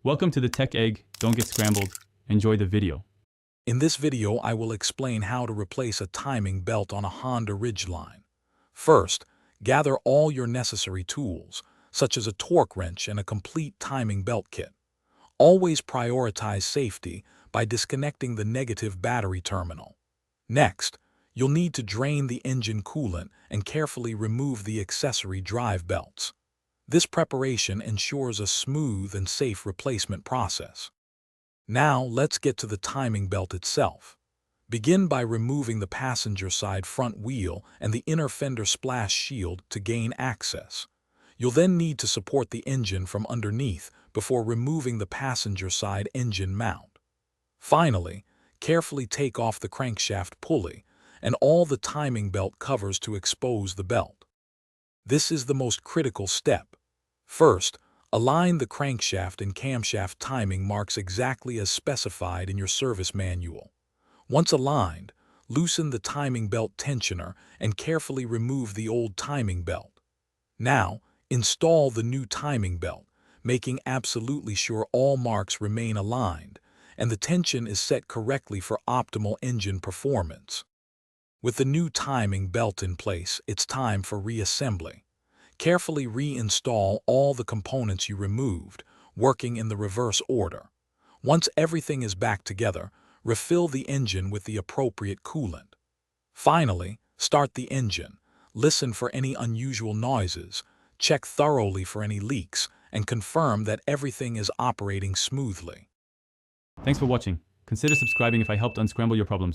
Welcome to the Tech Egg. Don't get scrambled. Enjoy the video. In this video, I will explain how to replace a timing belt on a Honda Ridgeline. First, gather all your necessary tools, such as a torque wrench and a complete timing belt kit. Always prioritize safety by disconnecting the negative battery terminal. Next, you'll need to drain the engine coolant and carefully remove the accessory drive belts. This preparation ensures a smooth and safe replacement process. Now, let's get to the timing belt itself. Begin by removing the passenger side front wheel and the inner fender splash shield to gain access. You'll then need to support the engine from underneath before removing the passenger side engine mount. Finally, carefully take off the crankshaft pulley and all the timing belt covers to expose the belt. This is the most critical step. First, align the crankshaft and camshaft timing marks exactly as specified in your service manual. Once aligned, loosen the timing belt tensioner and carefully remove the old timing belt. Now, install the new timing belt, making absolutely sure all marks remain aligned and the tension is set correctly for optimal engine performance. With the new timing belt in place, it's time for reassembly. Carefully reinstall all the components you removed, working in the reverse order. Once everything is back together, refill the engine with the appropriate coolant. Finally, start the engine. Listen for any unusual noises, check thoroughly for any leaks, and confirm that everything is operating smoothly. Thanks for watching. Consider subscribing if I helped unscramble your problems.